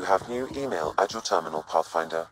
have new email at your terminal, Pathfinder.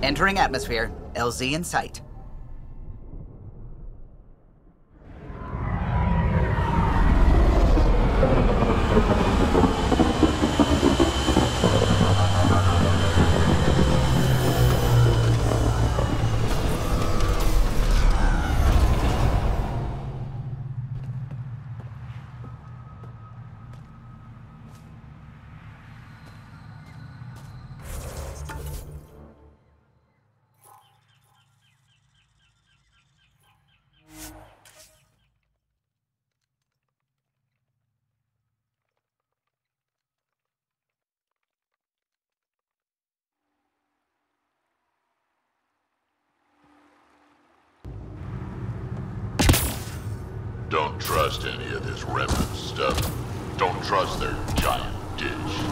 Entering atmosphere. LZ in sight. Don't trust any of this remnant stuff. Don't trust their giant dish.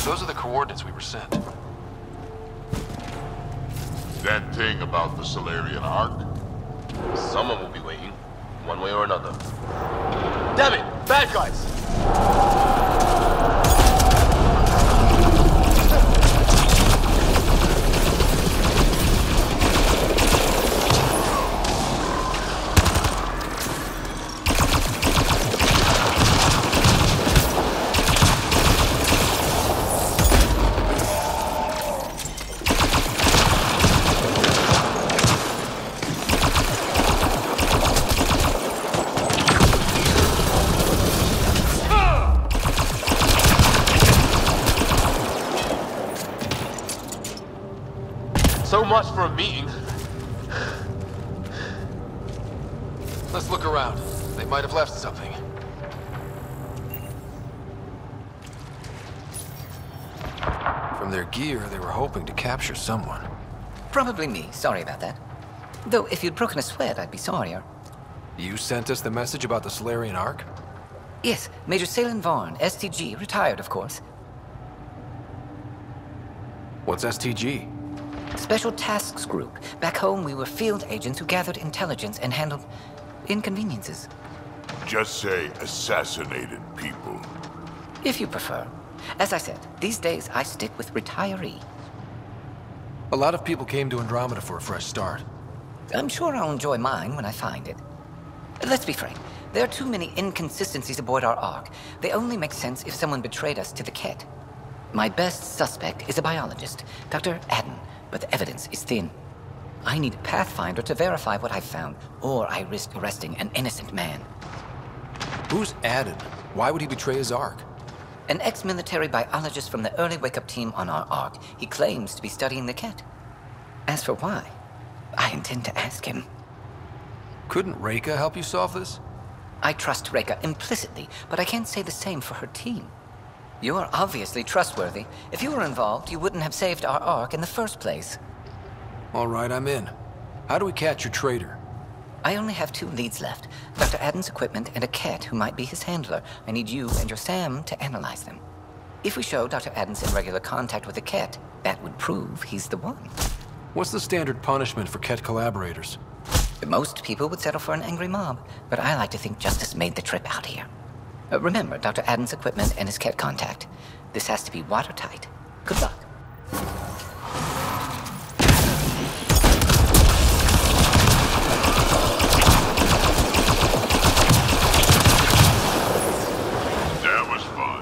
Those are the coordinates we were sent. That thing about the Solarian Ark? Someone will be waiting, one way or another. Damn it! Bad guys! So much for a meeting. Let's look around. They might have left something. From their gear, they were hoping to capture someone. Probably me. Sorry about that. Though, if you'd broken a sweat, I'd be sorrier. You sent us the message about the Solarian Ark? Yes, Major Salin Vaughn, STG, retired, of course. What's STG? Special Tasks Group. Back home, we were field agents who gathered intelligence and handled inconveniences. Just say assassinated people. If you prefer. As I said, these days I stick with retiree. A lot of people came to Andromeda for a fresh start. I'm sure I'll enjoy mine when I find it. Let's be frank, there are too many inconsistencies aboard our Ark. They only make sense if someone betrayed us to the Ket. My best suspect is a biologist, Dr. Adden, but the evidence is thin. I need a Pathfinder to verify what I've found, or I risk arresting an innocent man. Who's Adden? Why would he betray his Ark? An ex-military biologist from the early wake-up team on our Ark. He claims to be studying the Ket. As for why, I intend to ask him. Couldn't Reika help you solve this? I trust Reika implicitly, but I can't say the same for her team. You're obviously trustworthy. If you were involved, you wouldn't have saved our Ark in the first place. All right, I'm in. How do we catch your traitor? I only have 2 leads left. Dr. Adden's equipment and a Ket who might be his handler. I need you and your Sam to analyze them. If we show Dr. Adden's in regular contact with the Ket, that would prove he's the one. What's the standard punishment for Ket collaborators? Most people would settle for an angry mob, but I like to think justice made the trip out here. Remember Dr. Adden's equipment and his Ket contact. This has to be watertight. Good luck. That was fun.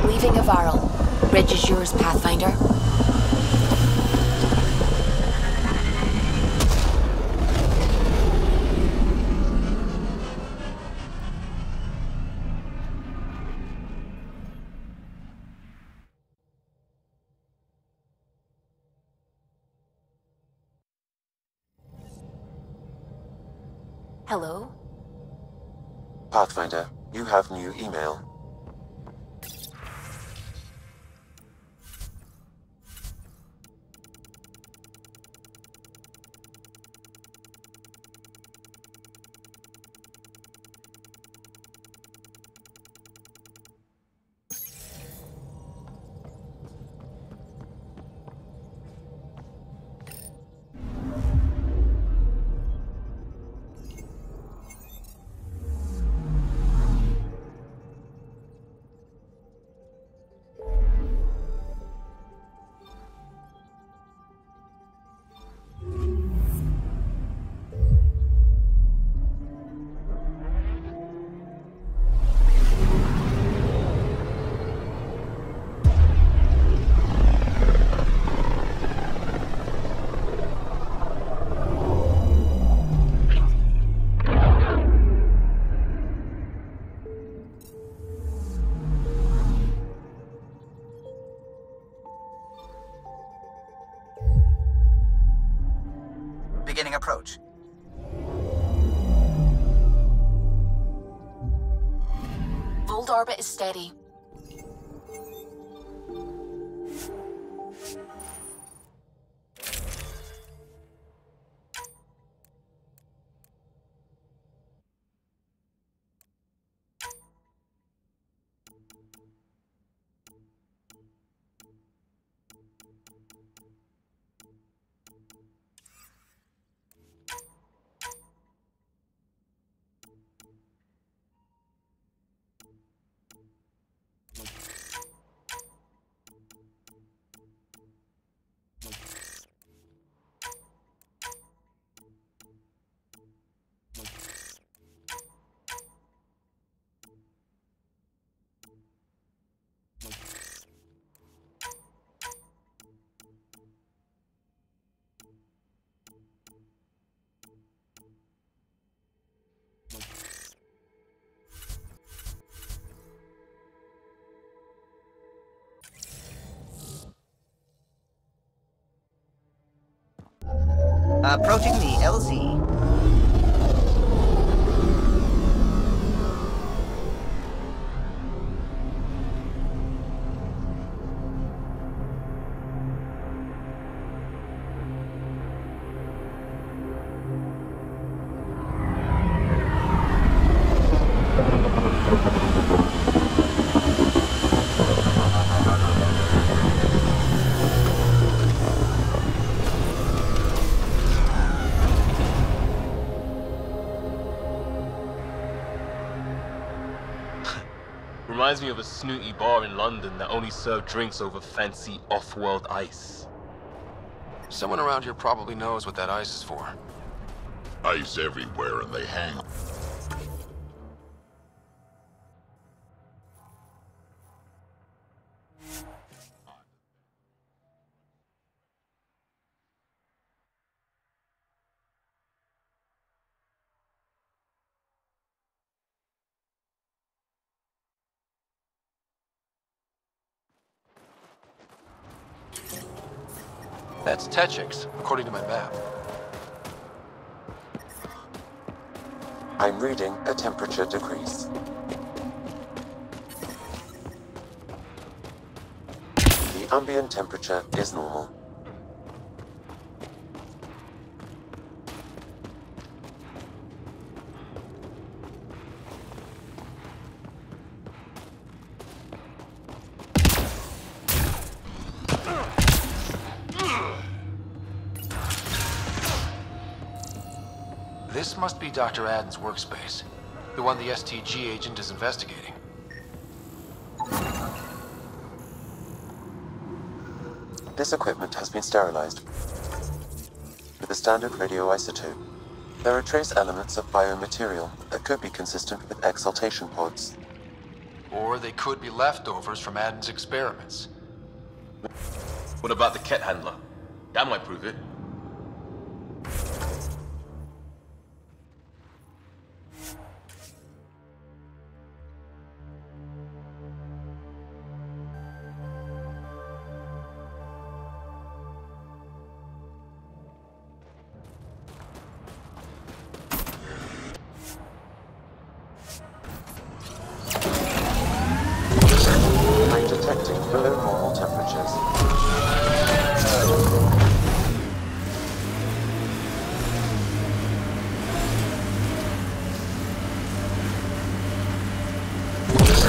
Leaving Avarl. Bridge is yours, Pathfinder. Hello? Pathfinder, you have new email. Beginning approach. Vold orbit is steady. Approaching the LZ. Reminds me of a snooty bar in London that only served drinks over fancy off-world ice. Someone around here probably knows what that ice is for. Ice everywhere and they hang. That's Techix, according to my map. I'm reading a temperature decrease. The ambient temperature is normal. This must be Dr. Aden's workspace, the one the STG agent is investigating. This equipment has been sterilized with a standard radioisotope. There are trace elements of biomaterial that could be consistent with exaltation pods. Or they could be leftovers from Aden's experiments. What about the Ket handler? That might prove it. I'm detecting below normal temperatures.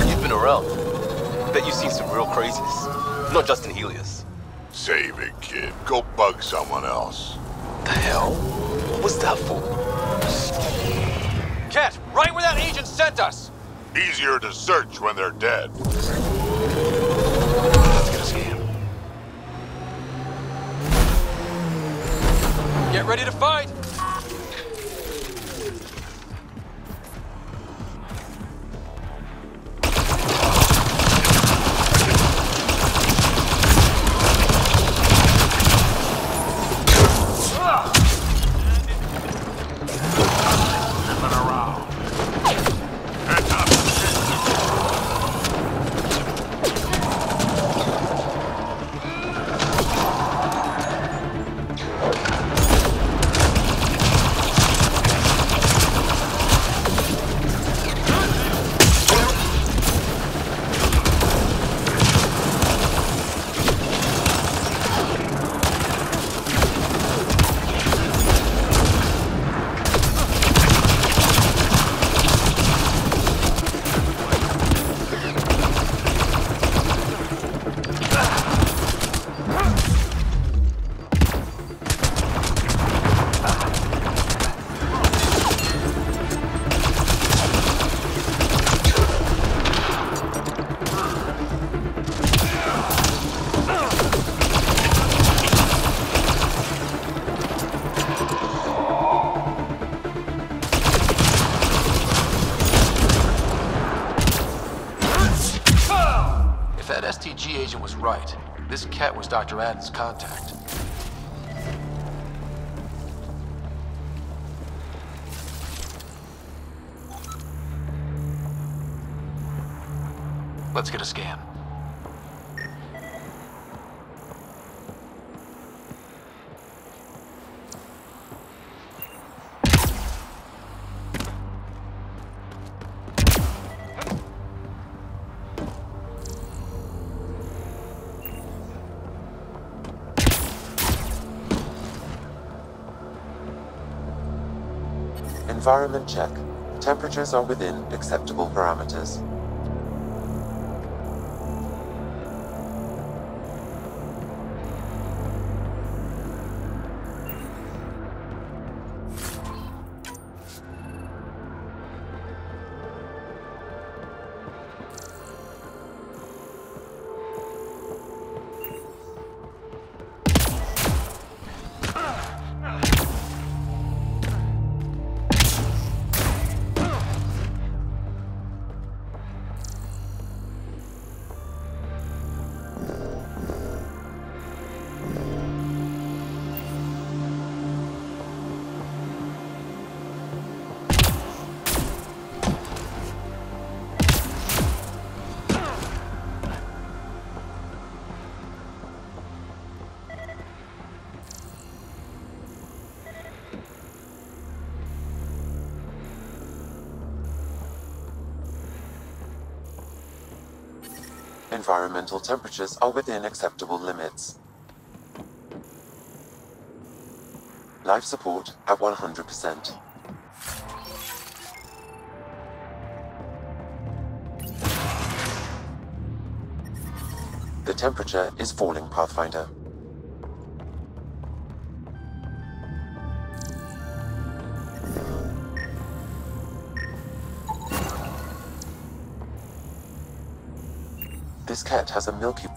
You've been around. Bet you've seen some real crazies. Not just in Helios. Save it, kid. Go bug someone else. The hell? What was that for? Ket, right where that agent sent us! Easier to search when they're dead. Let's get a scan. Get ready to fight! STG agent was right. This Ket was Dr. Aden's contact. Let's get a scan. Environment check. Temperatures are within acceptable parameters. Environmental temperatures are within acceptable limits. Life support at 100%. The temperature is falling, Pathfinder. This cat has a milky...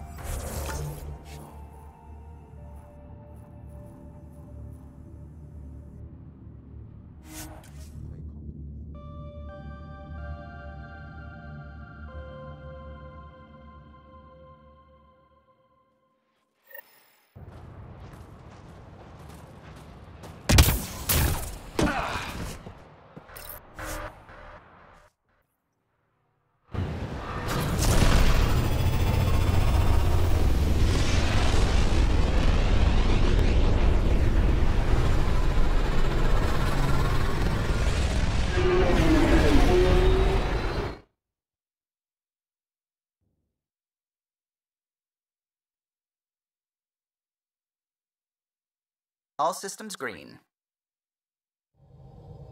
All systems green.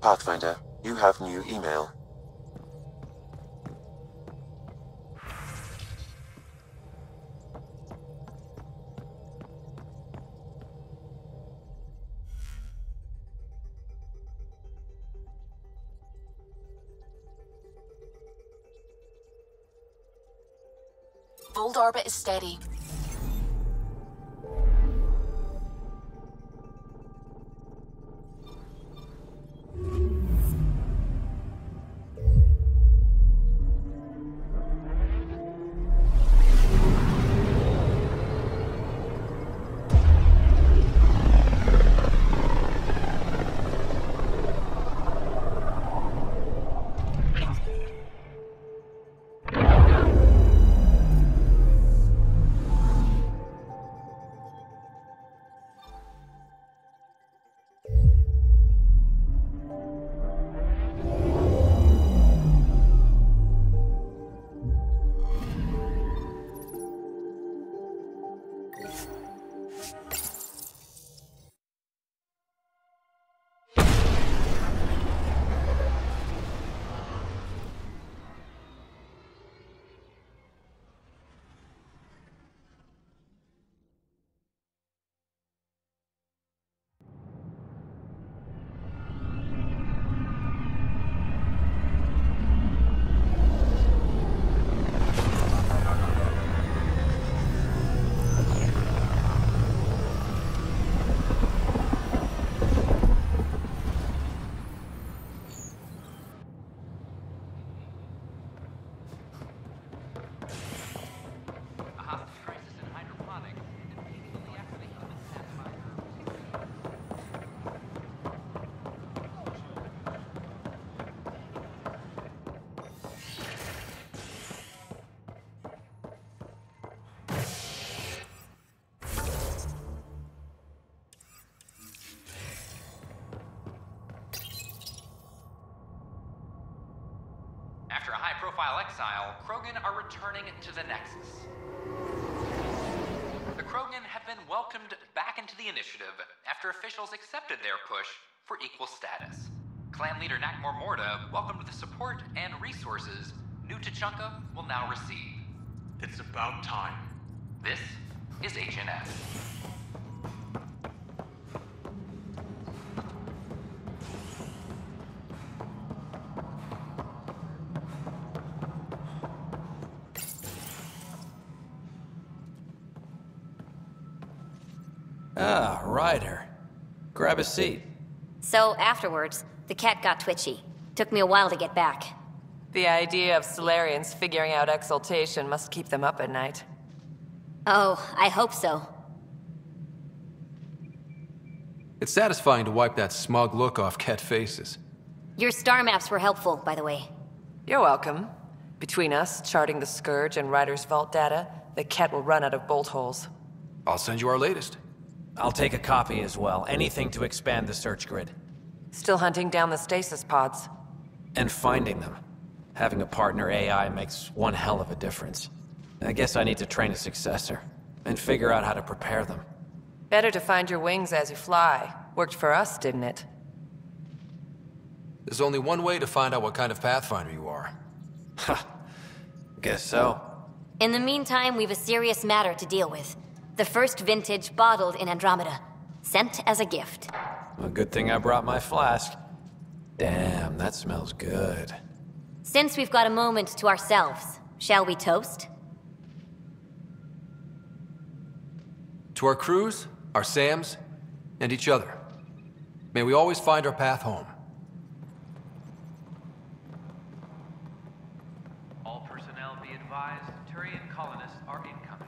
Pathfinder, you have new email. Bold orbit is steady. After a high-profile exile, Krogan are returning to the Nexus. The Krogan have been welcomed back into the initiative after officials accepted their push for equal status. Clan leader Nakmor Morda welcomed the support and resources New Tachanka will now receive. It's about time. This is HNS. Ah, Ryder. Grab a seat. So afterwards, the cat got twitchy. Took me a while to get back. The idea of Solarians figuring out exaltation must keep them up at night. Oh, I hope so. It's satisfying to wipe that smug look off Ket faces. Your star maps were helpful, by the way. You're welcome. Between us, charting the Scourge and Ryder's vault data, the Ket will run out of bolt holes. I'll send you our latest. I'll take a copy as well. Anything to expand the search grid. Still hunting down the stasis pods. And finding them. Having a partner AI makes one hell of a difference. I guess I need to train a successor, and figure out how to prepare them. Better to find your wings as you fly. Worked for us, didn't it? There's only one way to find out what kind of Pathfinder you are. Ha. Guess so. In the meantime, we've a serious matter to deal with. The first vintage bottled in Andromeda. Sent as a gift. A good thing I brought my flask. Damn, that smells good. Since we've got a moment to ourselves, shall we toast? To our crews, our Sams, and each other. May we always find our path home. All personnel be advised, Turian colonists are incoming.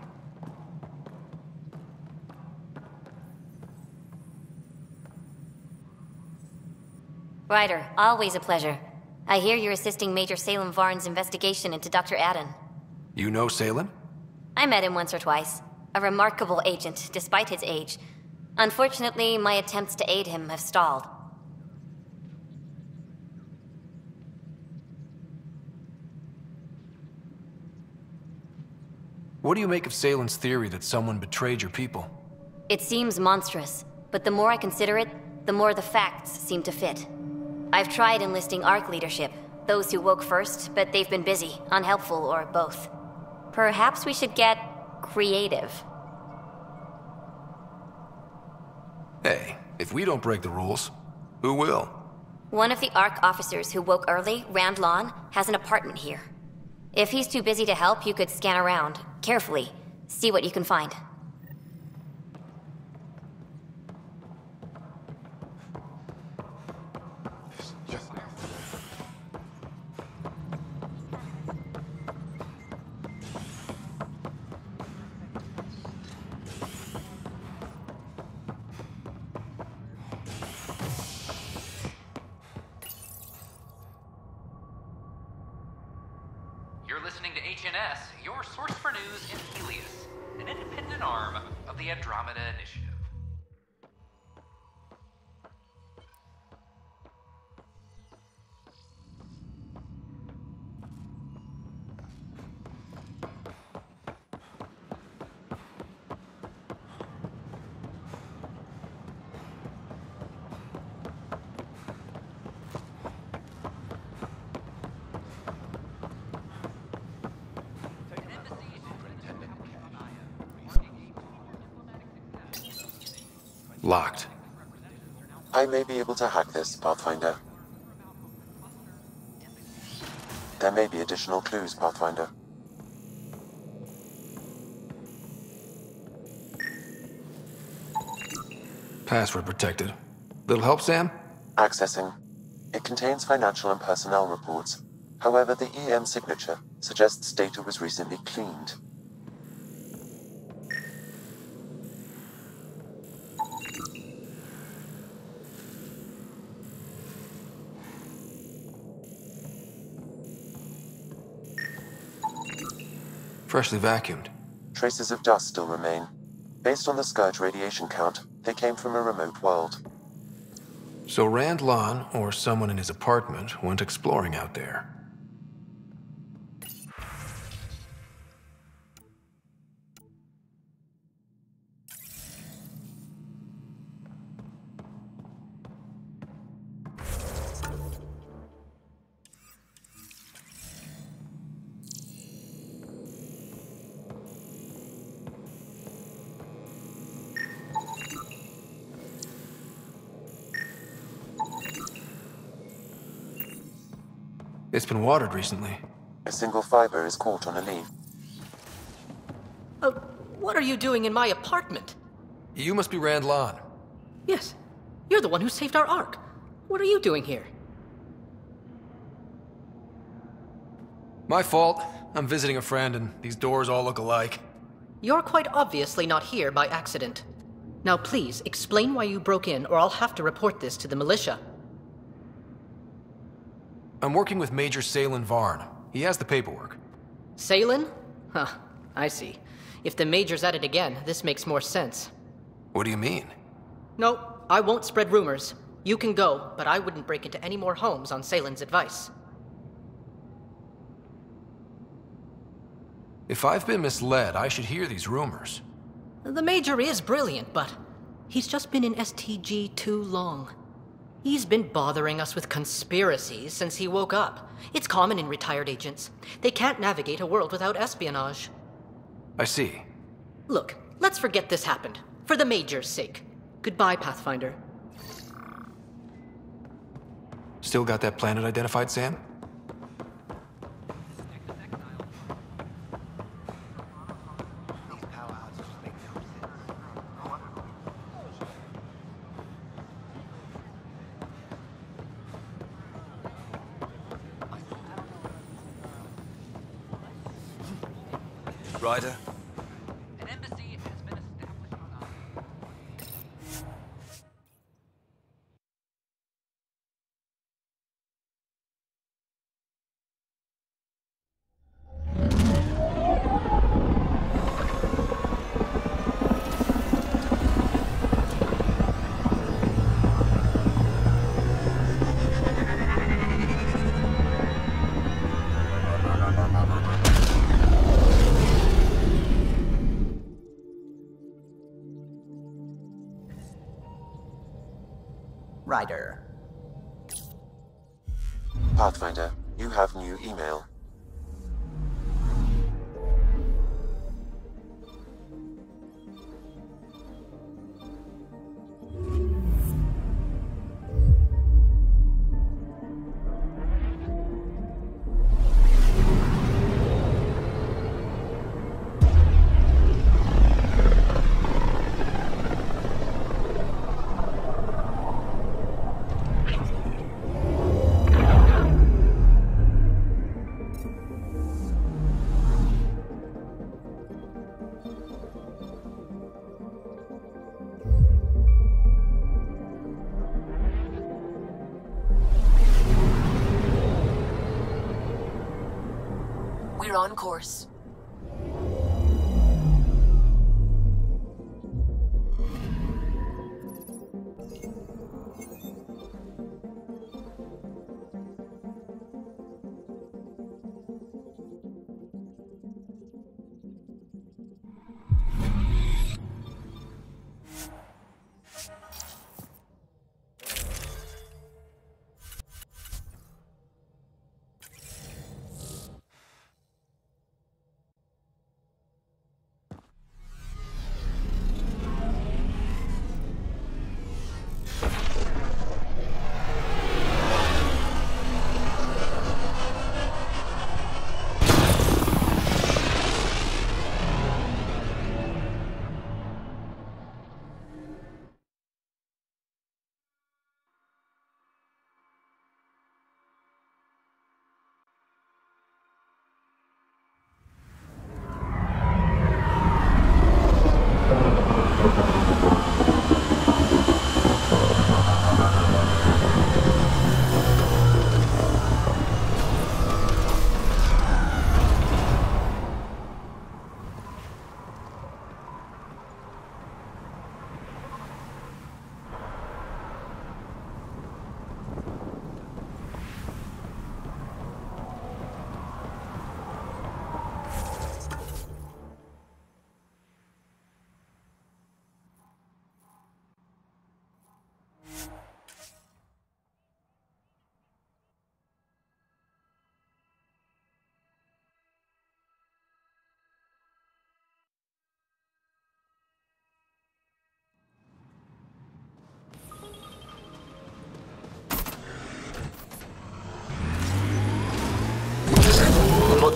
Ryder, always a pleasure. I hear you're assisting Major Salem Varn's investigation into Dr. Adden. You know Salem? I met him once or twice. A remarkable agent, despite his age. Unfortunately, my attempts to aid him have stalled. What do you make of Salem's theory that someone betrayed your people? It seems monstrous, but the more I consider it, the more the facts seem to fit. I've tried enlisting ARC leadership, those who woke first, but they've been busy, unhelpful, or both. Perhaps we should get creative. Hey, if we don't break the rules, who will? One of the ARC officers who woke early, Rand Lawn, has an apartment here. If he's too busy to help, you could scan around, carefully, see what you can find. You're listening to HNS, your source for news in Helios, an independent arm of the Andromeda Initiative. Locked. I may be able to hack this, Pathfinder. There may be additional clues, Pathfinder. Password protected. Little help, Sam? Accessing. It contains financial and personnel reports. However, the EM signature suggests data was recently cleaned. Freshly vacuumed. Traces of dust still remain. Based on the Scourge radiation count, they came from a remote world. So Rand Lawn, or someone in his apartment, went exploring out there. It's been watered recently. A single fiber is caught on a leaf. What are you doing in my apartment? You must be Rand Lan. Yes. You're the one who saved our Ark. What are you doing here? My fault. I'm visiting a friend and these doors all look alike. You're quite obviously not here by accident. Now please, explain why you broke in or I'll have to report this to the militia. I'm working with Major Salen Varn. He has the paperwork. Salen? Huh, I see. If the Major's at it again, this makes more sense. What do you mean? No, I won't spread rumors. You can go, but I wouldn't break into any more homes on Salen's advice. If I've been misled, I should hear these rumors. The Major is brilliant, but he's just been in STG too long. He's been bothering us with conspiracies since he woke up. It's common in retired agents. They can't navigate a world without espionage. I see. Look, let's forget this happened. For the Major's sake. Goodbye, Pathfinder. Still got that planet identified, Sam? Ryder? An embassy has been established on Earth. Ryder. Pathfinder, you have new email. We're on course.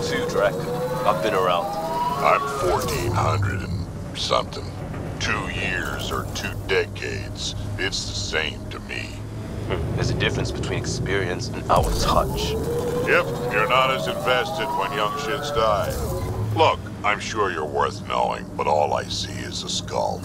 What to, Drac? I've been around. I'm 1400 and something. 2 years or 2 decades. It's the same to me. There's a difference between experience and our touch. Yep, you're not as invested when young shits die. Look, I'm sure you're worth knowing, but all I see is a skull.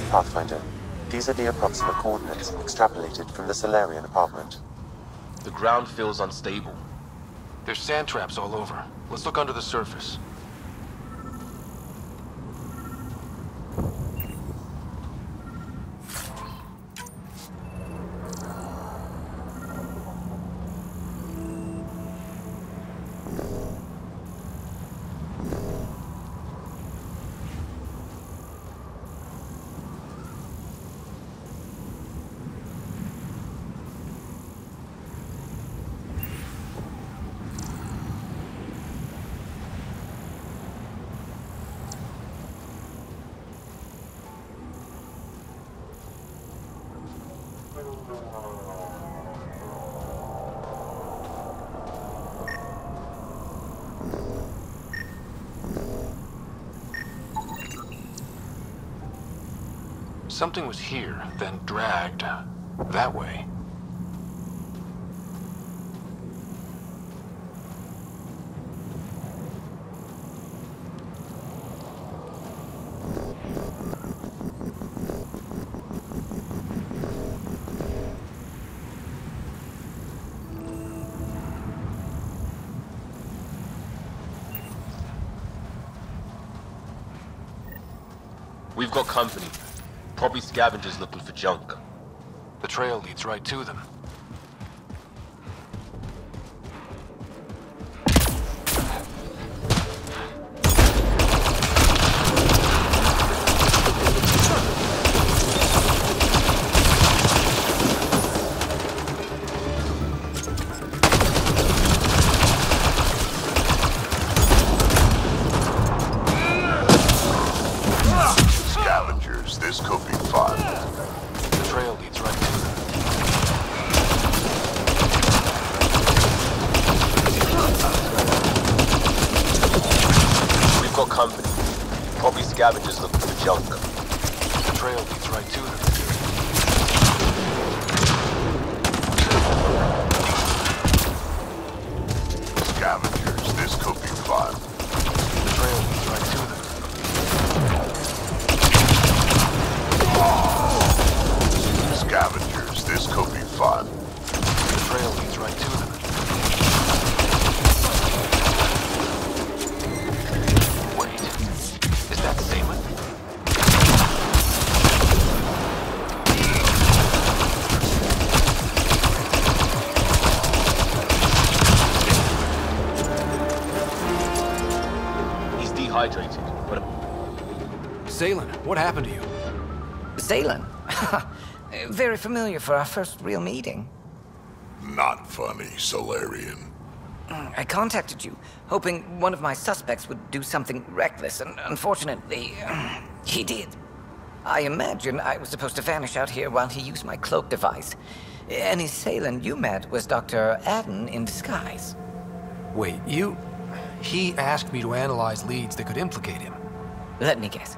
Pathfinder, these are the approximate coordinates extrapolated from the Solarian apartment. The ground feels unstable. There's sand traps all over. Let's look under the surface. Something was here, then dragged that way. We've got company. Probably scavengers looking for junk. The trail leads right to them. Scavengers, this could be fun. The trail leads right to them. We've got company. Probably scavengers looking for junk. The trail leads right to them. Scavengers, this could be fun. The trail leads right to them. Scavengers, this could be fun. The trail leads right to them. Wait, is that Salem? He's dehydrated. But Salem, what happened to you? Salen? Very familiar for our first real meeting. Not funny, Solarian. I contacted you, hoping one of my suspects would do something reckless, and unfortunately, he did. I imagine I was supposed to vanish out here while he used my cloak device. Any Salen you met was Dr. Adden in disguise. Wait, He asked me to analyze leads that could implicate him. Let me guess.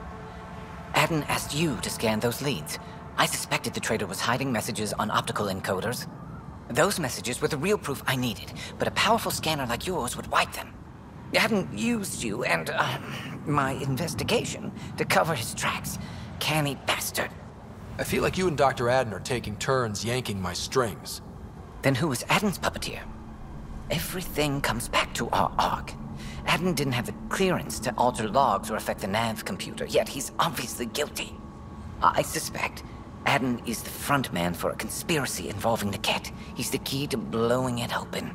Adden asked you to scan those leads, I suspected the traitor was hiding messages on optical encoders. Those messages were the real proof I needed, but a powerful scanner like yours would wipe them. I hadn't used you and, my investigation to cover his tracks. Canny bastard. I feel like you and Dr. Adden are taking turns yanking my strings. Then who was Adden's puppeteer? Everything comes back to our arc. Adden didn't have the clearance to alter logs or affect the nav computer, yet he's obviously guilty. I suspect Adden is the front man for a conspiracy involving the Ket. He's the key to blowing it open.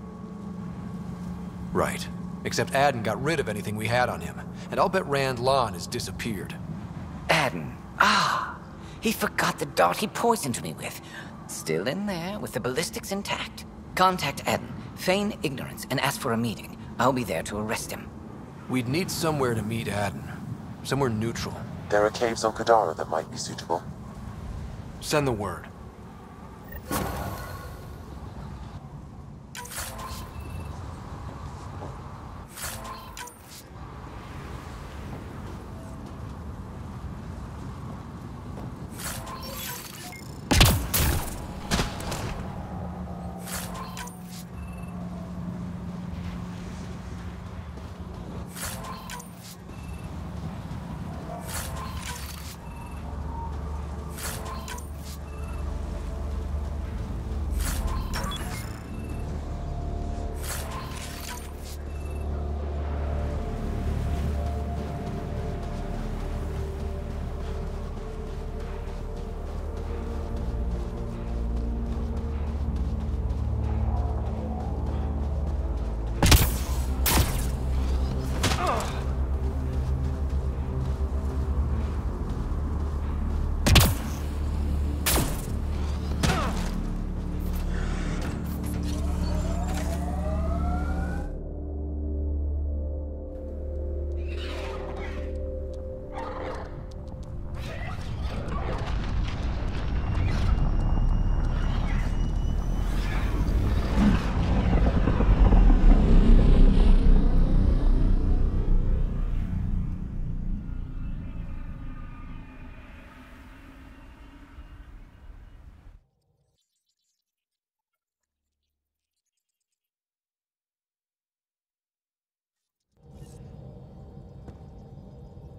Right. Except Adden got rid of anything we had on him, and I'll bet Rand Lon has disappeared. Adden. Ah, he forgot the dart he poisoned me with. Still in there, with the ballistics intact. Contact Adden, feign ignorance, and ask for a meeting. I'll be there to arrest him. We'd need somewhere to meet Adden. Somewhere neutral. There are caves on Kadara that might be suitable. Send the word.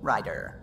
Ryder,